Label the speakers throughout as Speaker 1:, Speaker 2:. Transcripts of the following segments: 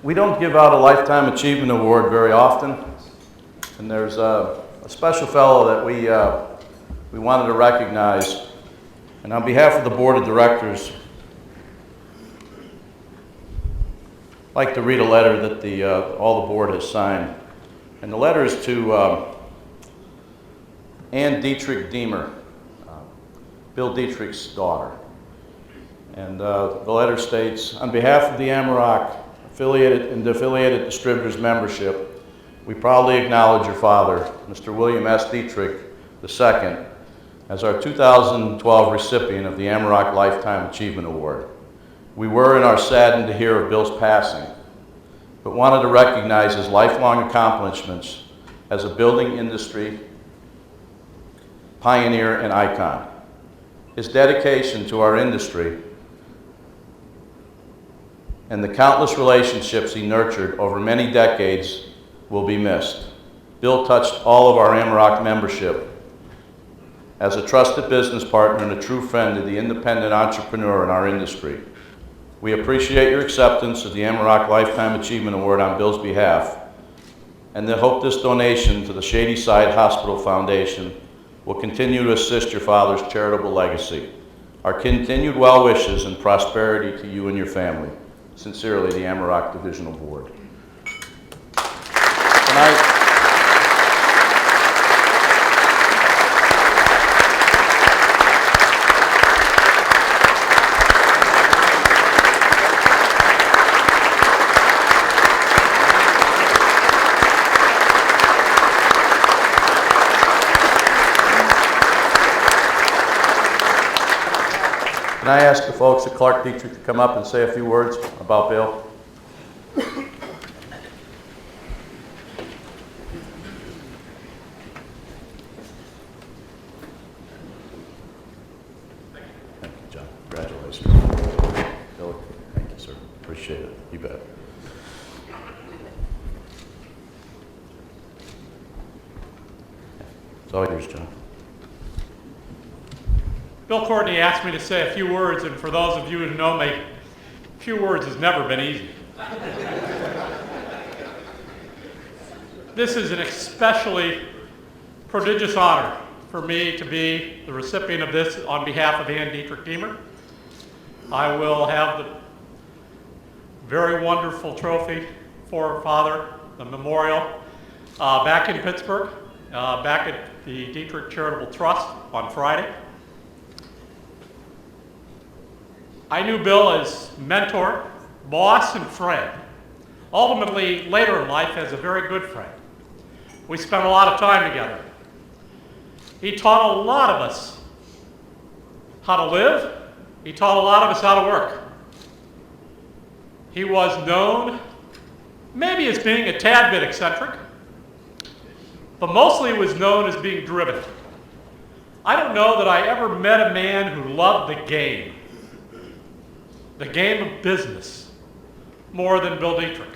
Speaker 1: We don't give out a Lifetime Achievement Award very often, and there's a special fellow that we wanted to recognize. And on behalf of the Board of Directors, I'd like to read a letter that all the board has signed. And the letter is to Dietrich, Bill Dietrich's daughter. And the letter states, on behalf of the AMAROK affiliated and affiliated distributors membership, we proudly acknowledge your father, Mr. William S. Dietrich II, as our 2012 recipient of the AMAROK Lifetime Achievement Award. We were and are saddened to hear of Bill's passing, but wanted to recognize his lifelong accomplishments as a building industry pioneer and icon. His dedication to our industry and the countless relationships he nurtured over many decades will be missed. Bill touched all of our AMAROK membership as a trusted business partner and a true friend to the independent entrepreneur in our industry. We appreciate your acceptance of the AMAROK Lifetime Achievement Award on Bill's behalf, and hope this donation to the Shadyside Hospital Foundation will continue to assist your father's charitable legacy. Our continued well wishes and prosperity to you and your family. Sincerely, the AMAROK Divisional Board. Can I ask the folks at Clark Dietrich to come up and say a few words about Bill? Thank you, John. Congratulations. Bill, thank you, sir. Appreciate it. You bet. It's all yours, John.
Speaker 2: Bill Courtney asked me to say a few words, and for those of you who know me, a few words has never been easy. This is an especially prodigious honor for me to be the recipient of this on behalf of Dietrich Diemer. I will have the very wonderful trophy for Father, the memorial, back in Pittsburgh, back at the Dietrich Charitable Trust on Friday. I knew Bill as mentor, boss, and friend. Ultimately, later in life, as a very good friend. We spent a lot of time together. He taught a lot of us how to live. He taught a lot of us how to work. He was known maybe as being a tad bit eccentric, but mostly was known as being driven. I don't know that I ever met a man who loved the game of business, more than Bill Dietrich.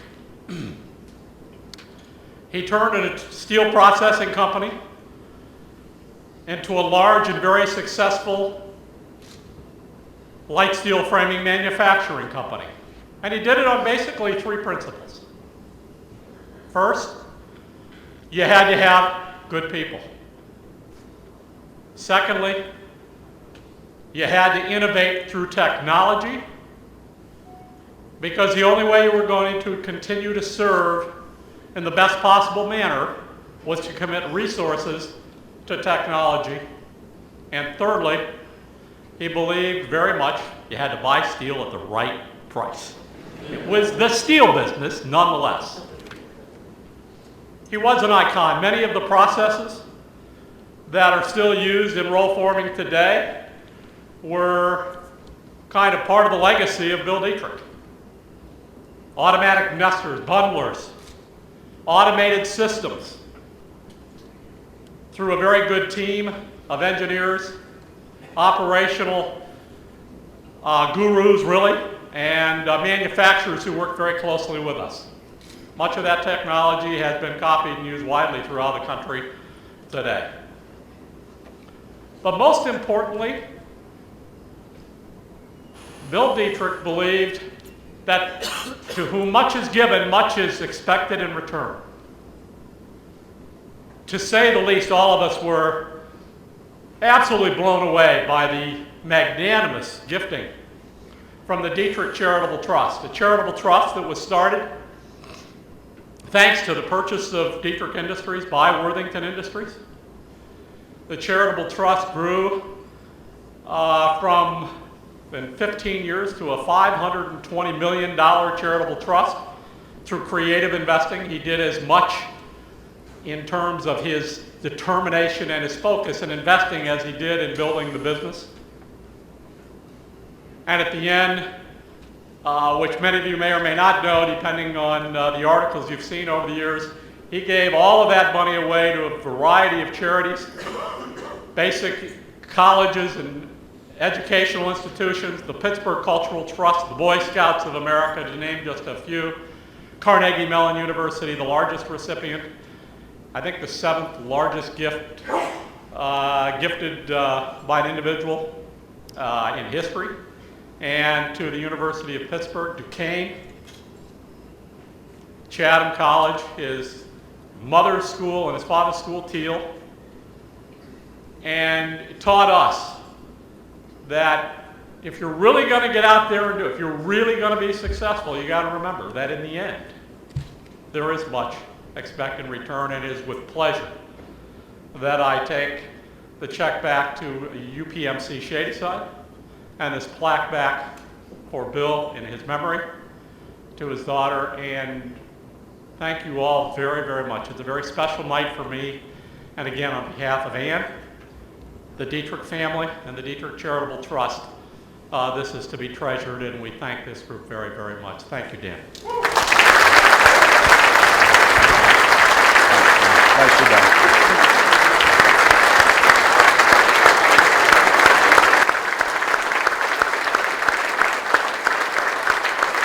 Speaker 2: He turned a steel processing company into a large and very successful light steel framing manufacturing company. And he did it on basically three principles. First, you had to have good people. Secondly, you had to innovate through technology, because the only way you were going to continue to serve in the best possible manner was to commit resources to technology. And thirdly, he believed very much you had to buy steel at the right price. It was the steel business, nonetheless. He was an icon. Many of the processes that are still used in roll forming today were kind of part of the legacy of Bill Dietrich. Automatic nesters, bundlers, automated systems through a very good team of engineers, operational gurus really, and manufacturers who work very closely with us. Much of that technology has been copied and used widely throughout the country today. But most importantly, Bill Dietrich believed that to whom much is given, much is expected in return. To say the least, all of us were absolutely blown away by the magnanimous gifting from the Dietrich Charitable Trust, a charitable trust that was started thanks to the purchase of Dietrich Industries by Worthington Industries. The charitable trust grew from, in 15 years, to a $520 million charitable trust through creative investing. He did as much in terms of his determination and his focus in investing as he did in building the business. And at the end, which many of you may or may not know, depending on the articles you've seen over the years, he gave all of that money away to a variety of charities, basic colleges and educational institutions, the Pittsburgh Cultural Trust, the Boy Scouts of America, to name just a few, Carnegie Mellon University, the largest recipient, I think the 7th largest gift gifted by an individual in history, and to the University of Pittsburgh, Duquesne, Chatham College, his mother's school and his father's school, Thiel, and it taught us that if you're really going to get out there and do it, if you're really going to be successful, you got to remember that in the end, there is much expected in return, and it is with pleasure that I take the check back to UPMC Shadyside and this plaque back for Bill in his memory, to his daughter, and thank you all very, very much. It's a very special night for me, and again, on behalf of Ann, the Dietrich family, and the Dietrich Charitable Trust, this is to be treasured, and we thank this group very, very much. Thank you, Dan.
Speaker 1: Thank you, Dan.